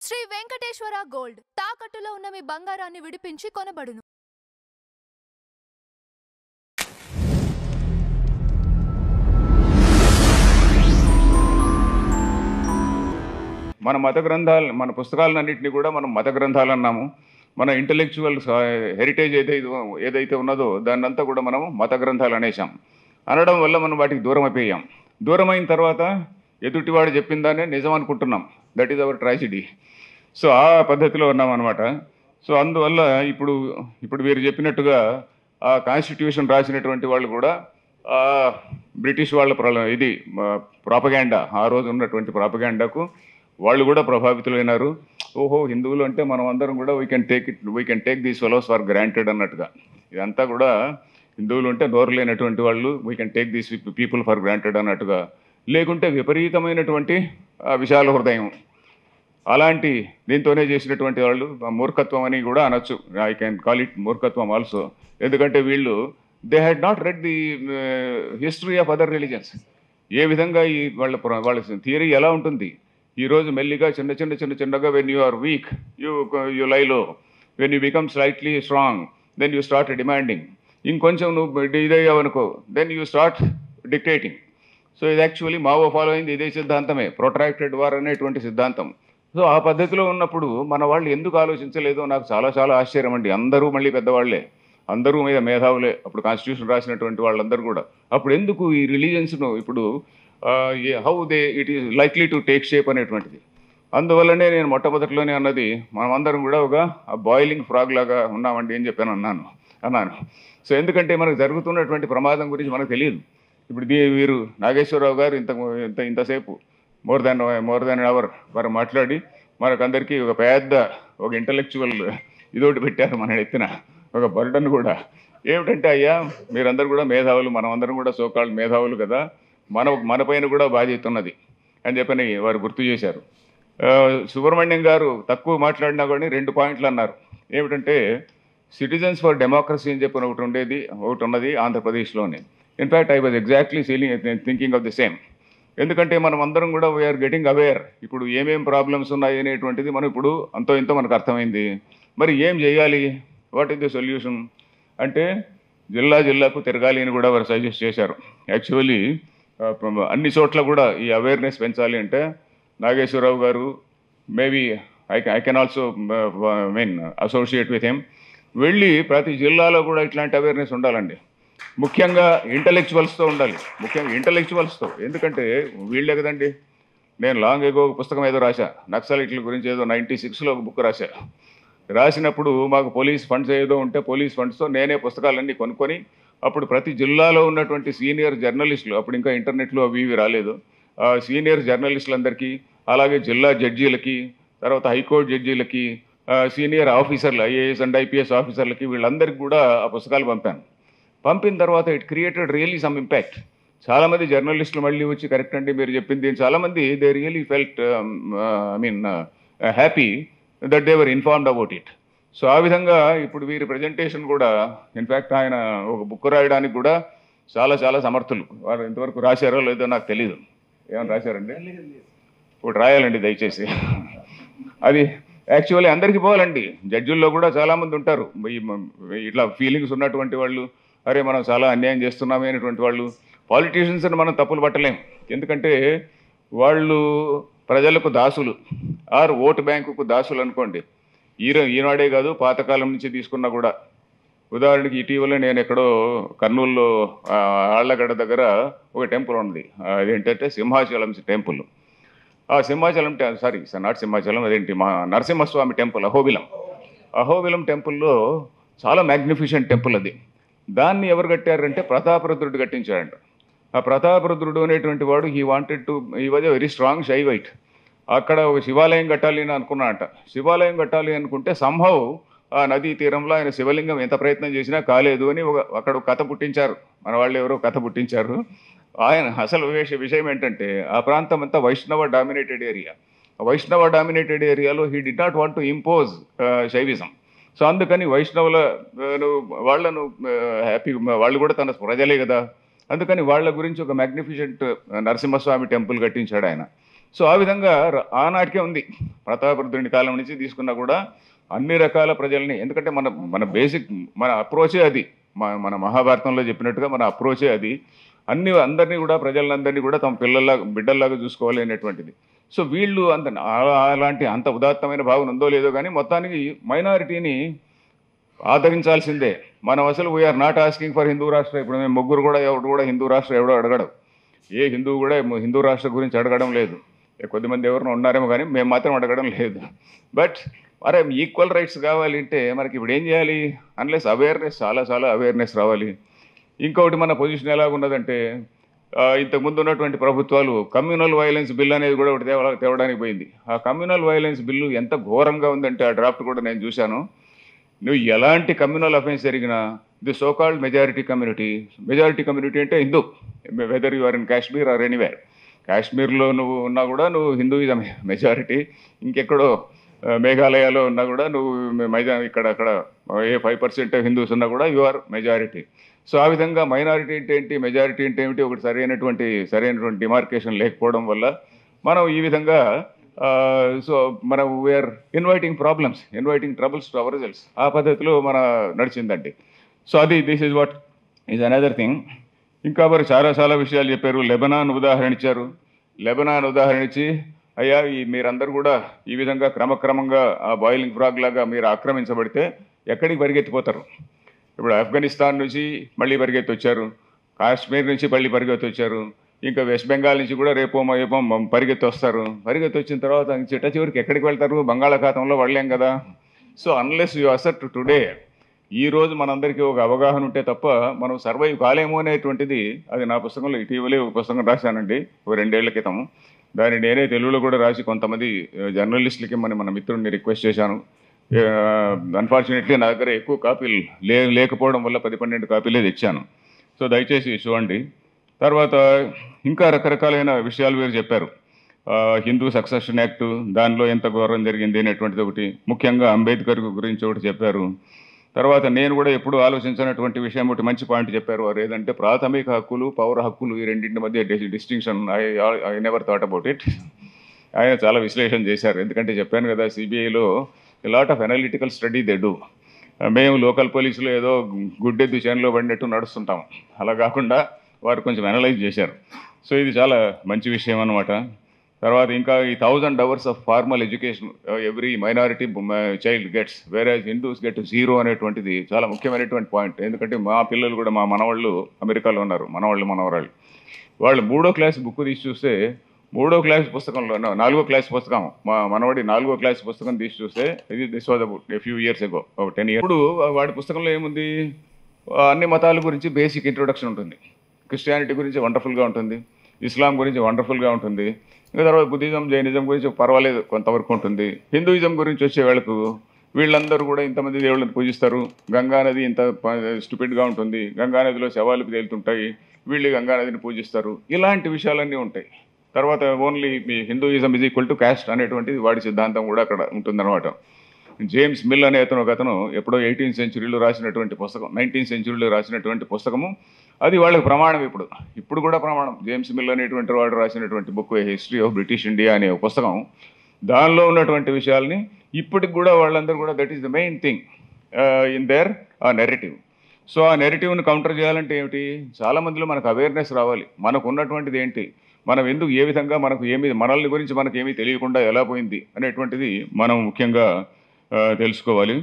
Shri Venkateswara gold తాకట్టులో ఉన్న మీ బంగారాన్ని విడిపించి కొనబడును. మన మత గ్రంథాలు, మన పుస్తకాలన్నింటినీ కూడా మనం మత గ్రంథాలు అన్నాము. మన ఇంటలెక్చువల్ హెరిటేజ్ ఏదైతే ఉన్నదో దాన్నంతా కూడా మనం మత గ్రంథాలు అనేసాం. అనడం వల్ల మనం వాటికి దూరం అయిపోయాం. దూరమైన తర్వాత ఎదుటివాడు చెప్పిందానే నిజం అనుకుంటున్నాం. That is our tragedy. So ఆ పద్ధతిలో ఉన్నాం అనమాట. సో అందువల్ల ఇప్పుడు వీరు చెప్పినట్టుగా ఆ కాన్స్టిట్యూషన్ రాసినటువంటి వాళ్ళు కూడా బ్రిటిష్ వాళ్ళ ప్రాపగాండా, ఆ రోజు ఉన్నటువంటి ప్రాపగాండాకు వాళ్ళు కూడా ప్రభావితులైనారు. ఓహో, హిందువులు అంటే మనం అందరం కూడా we can take these fellows for granted అన్నట్టుగా. ఇదంతా కూడా హిందువులు అంటే నోరు లేనటువంటి వాళ్ళు, we can take these people for granted అన్నట్టుగా. లేకుంటే విపరీతమైనటువంటి విశాల హృదయం, అలాంటి దీంతోనే చేసినటువంటి వాళ్ళు మూర్ఖత్వం అని కూడా అనొచ్చు. ఐ కెన్ కాల్ ఇట్ మూర్ఖత్వం ఆల్సో. ఎందుకంటే వీళ్ళు they had not read the history of other religions. ఏ విధంగా వాళ్ళ థియరీ ఎలా ఉంటుంది. ఈరోజు మెల్లిగా చిన్నగా when you are weak you lie low, when you become slightly strong then you start demanding. ఇంకొంచెం నువ్వు ఇదయ్యావనుకో then you start dictating. So ఇది యాక్చువల్లీ మావో ఫాలో అయింది ఇదే సిద్ధాంతమే, ప్రొట్రాక్టెడ్ వార్ అనేటువంటి సిద్ధాంతం. సో ఆ పద్ధతిలో ఉన్నప్పుడు మన వాళ్ళు ఎందుకు ఆలోచించలేదో నాకు చాలా ఆశ్చర్యం అండి. అందరూ మళ్ళీ పెద్దవాళ్లే, అందరూ మీద మేధావులే, అప్పుడు కాన్స్టిట్యూషన్ రాసినటువంటి వాళ్ళందరూ కూడా. అప్పుడు ఎందుకు ఈ రిలీజన్స్ను ఇప్పుడు how it is likely to take shape అనేటువంటిది. అందువల్లనే నేను మొట్టమొదటిలోనే అన్నది, మనమందరం కూడా ఒక బాయిలింగ్ ఫ్రాగ్ లాగా ఉన్నామండి అని చెప్పాను అన్నాను. సో ఎందుకంటే మనకు జరుగుతున్నటువంటి ప్రమాదం గురించి మనకు తెలియదు. ఇప్పుడు వీరు నాగేశ్వరరావు గారు ఇంతసేపు మోర్ దాన్ అవర్ వారు మాట్లాడి మనకందరికీ ఒక ఇంటలెక్చువల్ ఇదోటి పెట్టారు మన ఎత్తిన ఒక బర్డన్ కూడా. ఏమిటంటే, అయ్యా మీరందరూ కూడా మేధావులు, మనమందరం కూడా సోకాల్డ్ మేధావులు కదా, మన పైన కూడా బాధ్యత ఉన్నది అని చెప్పని వారు గుర్తు చేశారు. సుబ్రహ్మణ్యం గారు తక్కువ మాట్లాడినా కానీ 2 పాయింట్లు అన్నారు. ఏమిటంటే, సిటిజన్స్ ఫర్ డెమోక్రసీ అని చెప్పిన ఒకటి ఉన్నది ఆంధ్రప్రదేశ్లోనే. In fact I was exactly thinking of the same. ఎందుకంటే మనం అందరం కూడా వీఆర్ గెటింగ్ అవేర్. ఇప్పుడు ఏమేం ప్రాబ్లమ్స్ ఉన్నాయి అనేటువంటిది మనం ఇప్పుడు అంతో ఇంతో మనకు అర్థమైంది. మరి ఏం చేయాలి, వాట్ ఈస్ ది సొల్యూషన్ అంటే, జిల్లాకు తిరగాలి అని కూడా వారు సజెస్ట్ చేశారు. యాక్చువల్లీ అన్ని చోట్ల కూడా ఈ అవేర్నెస్ పెంచాలి అంటే నాగేశ్వరరావు గారు maybe I can also associate with him. వెళ్ళి ప్రతి జిల్లాలో కూడా ఇట్లాంటి అవేర్నెస్ ఉండాలండి. ముఖ్యంగా ఇంటలెక్చువల్స్తో ఉండాలి, ఇంటలెక్చువల్స్తో. ఎందుకంటే వీళ్ళే కదండి. నేను లాంగ్ ఎగో పుస్తకం ఏదో రాశా, నక్సలైట్ల గురించి ఏదో 96లో ఒక బుక్ రాసినప్పుడు మాకు పోలీస్ ఫండ్స్ ఏదో ఉంటే పోలీస్ ఫండ్స్తో నేనే పుస్తకాలన్నీ కొనుక్కొని అప్పుడు ప్రతి జిల్లాలో ఉన్నటువంటి సీనియర్ జర్నలిస్టులు, అప్పుడు ఇంకా ఇంటర్నెట్లో అవి రాలేదు, సీనియర్ జర్నలిస్టులందరికీ, అలాగే జిల్లా జడ్జీలకి, తర్వాత హైకోర్టు జడ్జీలకి, సీనియర్ ఆఫీసర్లు, ఐఏఎస్ అండ్ ఐపీఎస్ ఆఫీసర్లకి, వీళ్ళందరికీ కూడా ఆ పుస్తకాలు పంపిన తర్వాత it created really some impact. చాలామంది జర్నలిస్టులు మళ్ళీ వచ్చి కరెక్ట్ అండి మీరు చెప్పింది, చాలామంది they really felt happy that they were informed about it. So ఆ విధంగా ఇప్పుడు వీరి ప్రజెంటేషన్ కూడా, ఇన్ఫ్యాక్ట్ ఆయన ఒక బుక్ రాయడానికి కూడా చాలా సమర్థులు. వారు ఇంతవరకు రాశారో లేదో నాకు తెలీదు. ఏమైనా రాశారండి? ఇప్పుడు రాయాలండి దయచేసి. అది యాక్చువల్లీ అందరికీ పోవాలండి. జడ్జుల్లో కూడా చాలామంది ఉంటారు ఇట్లా ఫీలింగ్స్ ఉన్నటువంటి వాళ్ళు, అరే మనం చాలా అన్యాయం చేస్తున్నామే అనేటువంటి వాళ్ళు. పాలిటీషియన్స్ని మనం తప్పులు పట్టలేం, ఎందుకంటే వాళ్ళు ప్రజలకు దాసులు, ఓటు బ్యాంకుకు దాసులు అనుకోండి. ఈనాడే కాదు, పాతకాలం నుంచి తీసుకున్నా కూడా. ఉదాహరణకి ఇటీవల నేను ఎక్కడో కర్నూలులో ఆళ్లగడ్డ దగ్గర ఒక టెంపుల్ ఉంది. అదేంటంటే సింహాచలం టెంపుల్. ఆ సింహాచలం నాట్ సింహాచలం, అదేంటి మా నరసింహస్వామి టెంపుల్, అహోబిలం టెంపుల్లో చాలా మ్యాగ్నిఫిషెంట్ టెంపుల్ అది. దాన్ని ఎవరు కట్టారంటే ప్రతాపరుద్రుడు కట్టించాడంట. ఆ ప్రతాపరుద్రుడు అనేటువంటి వాడు he was a very strong Shaivite. అక్కడ ఒక శివాలయం కట్టాలి అని అనుకున్నాడంట. శివాలయం కట్టాలి అనుకుంటే సంభవ్ ఆ నదీ తీరంలో ఆయన శివలింగం ఎంత ప్రయత్నం చేసినా కాలేదు అని అక్కడ కథ పుట్టించారు, మన వాళ్ళు ఎవరో కథ పుట్టించారు. ఆయన అసలు విషయం ఏంటంటే, ఆ ప్రాంతం అంతా వైష్ణవ డామినేటెడ్ ఏరియాలో he did not want to impose Shaivism. So అందుకని వైష్ణవుల వాళ్ళను హ్యాపీ, వాళ్ళు కూడా తన ప్రజలే కదా, అందుకని వాళ్ళ గురించి ఒక మ్యాగ్నిఫిషెంట్ నరసింహస్వామి టెంపుల్ కట్టించాడు ఆయన. సో ఆ విధంగా ఆనాటికే ఉంది. ప్రతాపరుద్రుని కాలం నుంచి తీసుకున్నా కూడా అన్ని రకాల ప్రజల్ని, ఎందుకంటే మన మన బేసిక్ మన అప్రోచే అది. మన మహాభారతంలో చెప్పినట్టుగా మన అప్రోచే అది. అందరినీ కూడా ప్రజలందరినీ కూడా తమ పిల్లల్లాగా బిడ్డల్లాగా చూసుకోవాలి అనేటువంటిది. సో వీళ్ళు అలాంటి అంత ఉదాత్తమైన భావన ఉందో లేదో కానీ మొత్తానికి మైనారిటీని ఆదరించాల్సిందే. మనం అసలు we are not asking for Hindu Rashtra. ఇప్పుడు మేము ముగ్గురు కూడా ఎవడు కూడా హిందూ రాష్ట్రం ఎవడో అడగడం, ఏ హిందువు కూడా హిందూ రాష్ట్ర గురించి అడగడం లేదు. కొద్దిమంది ఎవరినో ఉన్నారేమో కానీ మేము మాత్రం అడగడం లేదు. బట్ అరే ఈక్వల్ రైట్స్ కావాలి అంటే మనకి ఇప్పుడు ఏం చేయాలి? అన్లెస్ అవేర్నెస్, చాలా చాలా అవేర్నెస్ రావాలి. ఇంకొకటి మన పొజిషన్ ఎలాగున్నదంటే ఇంతకుముందు ఉన్నటువంటి ప్రభుత్వాలు కమ్యూనల్ వైలెన్స్ బిల్ అనేది కూడా ఒకటి తేవడానికి పోయింది. ఆ కమ్యూనల్ వైలెన్స్ బిల్లు ఎంత ఘోరంగా ఉందంటే ఆ డ్రాఫ్ట్ కూడా నేను చూశాను. నువ్వు ఎలాంటి కమ్యూనల్ అఫెన్స్ జరిగినా ది సోకాల్డ్ మెజారిటీ కమ్యూనిటీ అంటే Hindu, whether you are in Kashmir or anywhere. కాశ్మీర్లో నువ్వు ఉన్నా కూడా నువ్వు హిందూయిజం మెజారిటీ. ఇంకెక్కడో మేఘాలయలో ఉన్నా కూడా నువ్వు అక్కడ ఏ 5% హిందూస్ ఉన్నా కూడా యు ఆర్ మెజారిటీ. సో ఆ విధంగా మైనారిటీ అంటే ఏంటి, మెజారిటీ అంటే ఏమిటి, ఒకటి సరైనటువంటి డిమార్కేషన్ లేకపోవడం వల్ల మనం ఈ విధంగా సో మనం we're inviting troubles to our results. ఆ పద్ధతిలో మన నడిచిందండి. So this is what is another thing. ఇంకా మరి చాలా చాలా విషయాలు చెప్పారు. లెబనాన్ ఉదాహరణ ఇచ్చి అయ్యా మీరందరూ కూడా ఈ విధంగా క్రమక్రమంగా ఆ బాయిలింగ్ ఫ్రాగ్ లాగా మీరు ఆక్రమించబడితే ఎక్కడికి పరిగెత్తిపోతారు? ఇప్పుడు ఆఫ్ఘనిస్తాన్ నుంచి మళ్ళీ పరిగెత్తి వచ్చారు, కాశ్మీర్ నుంచి మళ్ళీ పరిగెత్తి వచ్చారు, ఇంకా వెస్ట్ బెంగాల్ నుంచి కూడా రేపో పరిగెత్తి వస్తారు. పరిగెత్తి వచ్చిన తర్వాత చిట్ట చివరికి ఎక్కడికి వెళ్తారు? బంగాళాఖాతంలో పడలేం కదా. So unless you accept today, ఈ రోజు మనందరికీ ఒక అవగాహన ఉంటే తప్ప మనం సర్వైవ్ కాలేమో అనేటువంటిది, అది నా పుస్తకంలో ఇటీవలే ఒక పుస్తకం రాశానండి, ఒక 2 ఏళ్ల క్రితం. దాన్ని నేనే తెలుగులో కూడా రాసి కొంతమంది జర్నలిస్టులకి మన మిత్రుడిని రిక్వెస్ట్ చేశాను. అన్ఫార్చునేట్లీ నా దగ్గర ఎక్కువ కాపీలు లేకపోవడం వల్ల 10-12 కాపీలే తెచ్చాను. సో దయచేసి చూడండి. తర్వాత ఇంకా రకరకాలైన విషయాలు వీరు చెప్పారు. హిందూ సక్సెషన్ యాక్ట్, దానిలో ఎంత గౌరవం జరిగింది అనేటువంటిది ఒకటి, ముఖ్యంగా అంబేద్కర్ గురించి ఒకటి చెప్పారు. తర్వాత నేను కూడా ఎప్పుడు ఆలోచించినటువంటి విషయం ఒకటి మంచి పాయింట్ చెప్పారు. వారు ఏదంటే ప్రాథమిక హక్కులు, పౌర హక్కులు, ఈ రెండింటి మధ్య distinction. I never thought about it. ఆయన చాలా విశ్లేషణ చేశారు. ఎందుకంటే చెప్పాను కదా, సిబిఐలో lot of analytical study they do. మేము లోకల్ పోలీసులు ఏదో గుడ్డెద్దు చేనులో పడినట్టు నడుస్తుంటాం. అలా కాకుండా వారు కొంచెం అనలైజ్ చేశారు. సో ఇది చాలా మంచి విషయం అన్నమాట. తర్వాత ఇంకా ఈ 1000 hours of formal education every minority child gets, వేరే హిందూస్ గెట్ 0 అనేటువంటిది చాలా ముఖ్యమైనటువంటి పాయింట్. ఎందుకంటే మా పిల్లలు కూడా, మా మనవాళ్ళు అమెరికాలో ఉన్నారు, మనవరాళ్ళు. వాళ్ళు 3వ క్లాస్ బుక్ తీసి చూస్తే, 3వ క్లాస్ పుస్తకంలో 4వ క్లాస్ పుస్తకం, మా మనవాడి 4వ క్లాస్ పుస్తకం తీసి చూస్తే, this was about a few years ago, 10 years. ఇప్పుడు వాడి పుస్తకంలో ఏముంది? అన్ని మతాల గురించి బేసిక్ ఇంట్రొడక్షన్ ఉంటుంది. క్రిస్టియానిటీ గురించి వండర్ఫుల్గా ఉంటుంది, ఇస్లాం గురించి వండర్ఫుల్గా ఉంటుంది, ఇంకా తర్వాత బుద్ధిజం, జైనిజం గురించి పర్వాలేదు కొంతవరకు ఉంటుంది. హిందూయిజం గురించి వచ్చే వాళ్ళకు వీళ్ళందరూ కూడా ఇంతమంది దేవుళ్ళని పూజిస్తారు, గంగా నది ఇంత స్టూపిడ్గా ఉంటుంది, గంగా నదిలో శవాలు తేలుతుంటాయి, వీళ్ళు గంగా నదిని పూజిస్తారు, ఇలాంటి విషయాలన్నీ ఉంటాయి. తర్వాత only me Hinduism is equal to caste అనేటువంటిది వాడి సిద్ధాంతం కూడా అక్కడ ఉంటుందన్నమాట. జేమ్స్ మిల్ అనే అతను ఎప్పుడో 18th centuryలో రాసినటువంటి పుస్తకం, 19th centuryలో రాసినటువంటి పుస్తకము, అది వాళ్ళకి ప్రమాణం. ఇప్పుడు కూడా ప్రమాణం. జేమ్స్ మిల్ అనేటువంటి వాడు రాసినటువంటి book history of British India అనే పుస్తకం, దానిలో ఉన్నటువంటి విషయాల్ని ఇప్పటికి కూడా వాళ్ళందరూ కూడా that is the main thing in there ఆ నెరేటివ్. సో ఆ నెరేటివ్ని కౌంటర్ చేయాలంటే ఏమిటి? చాలామందిలో మనకు అవేర్నెస్ రావాలి. మనకు ఉన్నటువంటిది ఏంటి, మనం ఎందుకు, ఏ విధంగా మనకు మనల్ని గురించి మనకు ఏమీ తెలియకుండా ఎలా పోయింది అనేటువంటిది మనం ముఖ్యంగా తెలుసుకోవాలి.